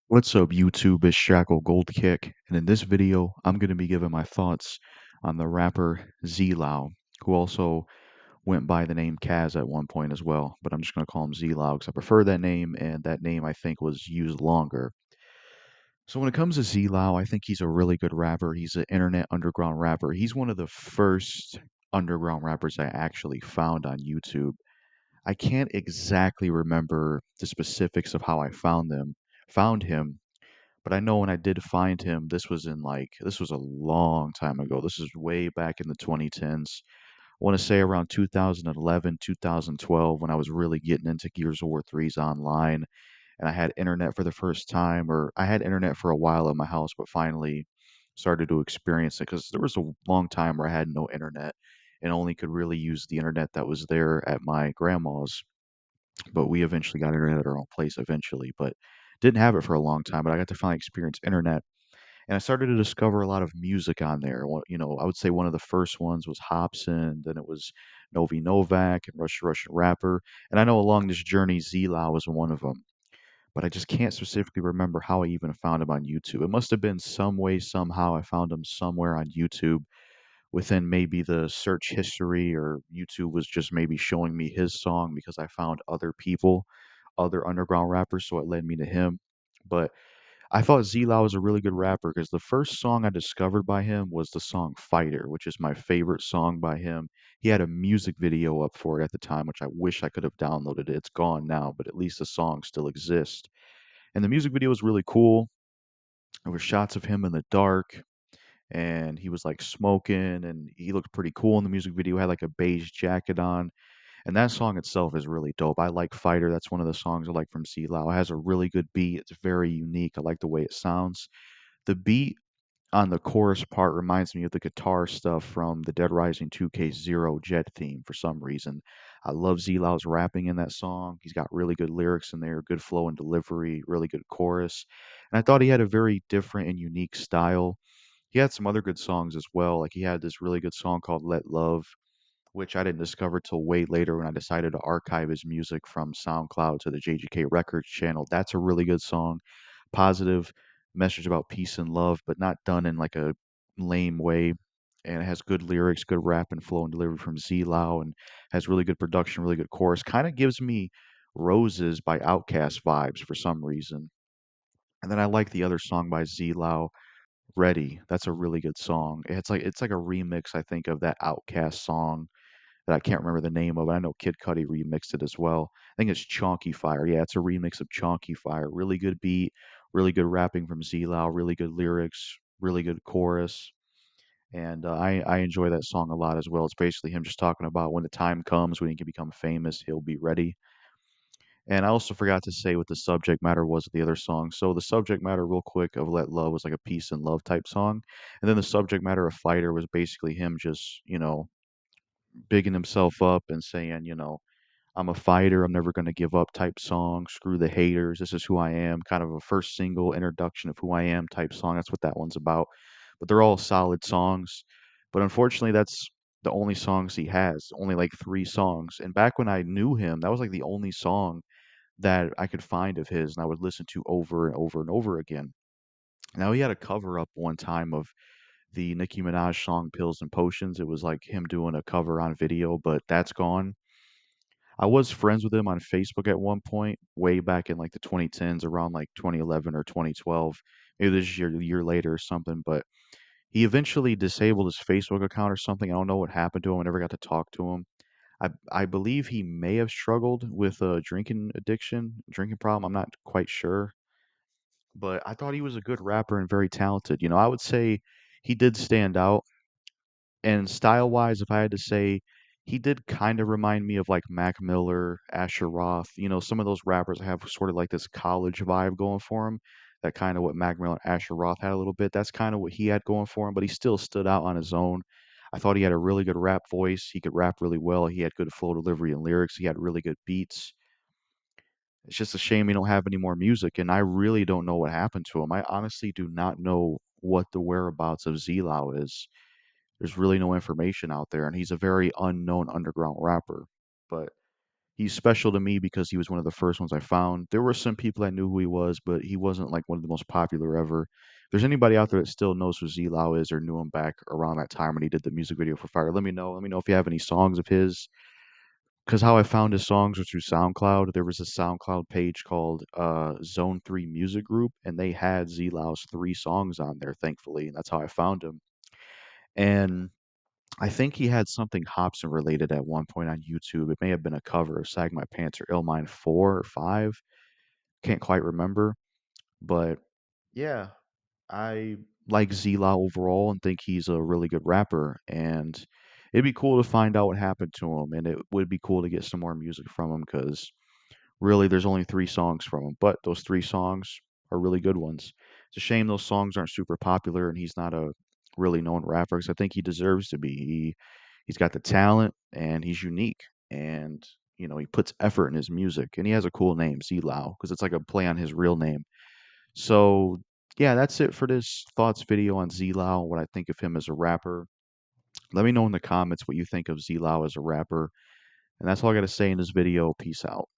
What's up, YouTube? It's JackalGoldKick, and in this video, I'm going to be giving my thoughts on the rapper Z-Lao, who also went by the name Kaz at one point as well, but I'm just going to call him Z-Lao because I prefer that name, and that name I think was used longer. So when it comes to Z-Lao, I think he's a really good rapper. He's an internet underground rapper. He's one of the first underground rappers I actually found on YouTube. I can't exactly remember the specifics of how I found him, but I know when I did find him, this was a long time ago. This is way back in the 2010s. I want to say around 2011, 2012, when I was really getting into Gears of War 3's online and I had internet for the first time, or I had internet for a while at my house, but finally started to experience it because there was a long time where I had no internet and only could really use the internet that was there at my grandma's. But we eventually got internet at our own place eventually, but didn't have it for a long time. But I got to finally experience internet and I started to discover a lot of music on there. I would say one of the first ones was Hobson, then it was Novi Novak and Russian Rapper. And I know along this journey, Zila was one of them, but I just can't specifically remember how I even found him on YouTube. It must have been some way, somehow I found him somewhere on YouTube within maybe the search history, or YouTube was just maybe showing me his song because I found other people, other underground rappers, so it led me to him. But I thought Z-Law was a really good rapper because the first song I discovered by him was the song Fighter, which is my favorite song by him. He had a music video up for it at the time, which I wish I could have downloaded it. It's gone now, but at least the song still exists. And the music video was really cool. There were shots of him in the dark, and he was like smoking, and he looked pretty cool in the music video. He had like a beige jacket on, and that song itself is really dope. I like Fighter. That's one of the songs I like from Z-Lao. It has a really good beat. It's very unique. I like the way it sounds. The beat on the chorus part reminds me of the guitar stuff from the Dead Rising 2K0 Jet theme for some reason. I love Z-Lau's rapping in that song. He's got really good lyrics in there, good flow and delivery, really good chorus. And I thought he had a very different and unique style. He had some other good songs as well. Like he had this really good song called Let Love, which I didn't discover till way later when I decided to archive his music from SoundCloud to the JGK Records channel. That's a really good song. Positive message about peace and love, but not done in like a lame way. And it has good lyrics, good rap and flow and delivery from Z Lao, and has really good production, really good chorus. Kind of gives me Roses by Outkast vibes for some reason. And then I like the other song by Z Lao, Ready. That's a really good song. It's like a remix, I think, of that Outkast song that I can't remember the name of. I know Kid Cudi remixed it as well. I think it's Chonky Fire. Yeah, it's a remix of Chonky Fire. Really good beat, really good rapping from Z-Lao, really good lyrics, really good chorus. And I enjoy that song a lot as well. It's basically him just talking about when the time comes when he can become famous, he'll be ready. And I also forgot to say what the subject matter was of the other song. So the subject matter, real quick, of Let Love was like a peace and love type song. And then the subject matter of Fighter was basically him just, bigging himself up and saying, I'm a fighter, I'm never going to give up type song. Screw the haters. This is who I am. Kind of a first single introduction of who I am type song. That's what that one's about. But they're all solid songs. But unfortunately, that's the only songs he has. Only like three songs. And back when I knew him, that was like the only song that I could find of his and I would listen to over and over and over again. Now he had a cover up one time of the Nicki Minaj song Pills and Potions. It was like him doing a cover on video, but that's gone. I was friends with him on Facebook at one point, way back in like the 2010s, around like 2011 or 2012. Maybe this year, a year later or something, but he eventually disabled his Facebook account or something. I don't know what happened to him. I never got to talk to him. I believe he may have struggled with a drinking addiction, drinking problem. I'm not quite sure, but I thought he was a good rapper and very talented. I would say he did stand out. And style wise, if I had to say, he did kind of remind me of like Mac Miller, Asher Roth, some of those rappers have sort of like this college vibe going for him. That kind of what Mac Miller and Asher Roth had a little bit. That's kind of what he had going for him, but he still stood out on his own. I thought he had a really good rap voice. He could rap really well. He had good flow delivery and lyrics. He had really good beats. It's just a shame he don't have any more music, and I really don't know what happened to him. I honestly do not know what the whereabouts of Z-Lao is. There's really no information out there, and he's a very unknown underground rapper. But he's special to me because he was one of the first ones I found. There were some people I knew who he was, but he wasn't like one of the most popular ever. If there's anybody out there that still knows who Z-Lao is or knew him back around that time when he did the music video for Fire, let me know. Let me know if you have any songs of his. Because how I found his songs was through SoundCloud. There was a SoundCloud page called Zone 3 Music Group, and they had Z-Lau's 3 songs on there, thankfully. And that's how I found him. And I think he had something Hobson related at one point on YouTube. It may have been a cover of Sag My Pants or Illmind 4 or 5. Can't quite remember. But yeah, I like Z-Law overall and think he's a really good rapper. And it'd be cool to find out what happened to him. And it would be cool to get some more music from him because really there's only 3 songs from him. But those 3 songs are really good ones. It's a shame those songs aren't super popular and he's not a really known rapper because I think he deserves to be. He's got the talent and he's unique and he puts effort in his music and he has a cool name, Z-Lao, because it's like a play on his real name. So yeah, that's it for this thoughts video on Z-Lao, what I think of him as a rapper. Let me know in the comments what you think of Z-Lao as a rapper. And that's all I got to say in this video. Peace out.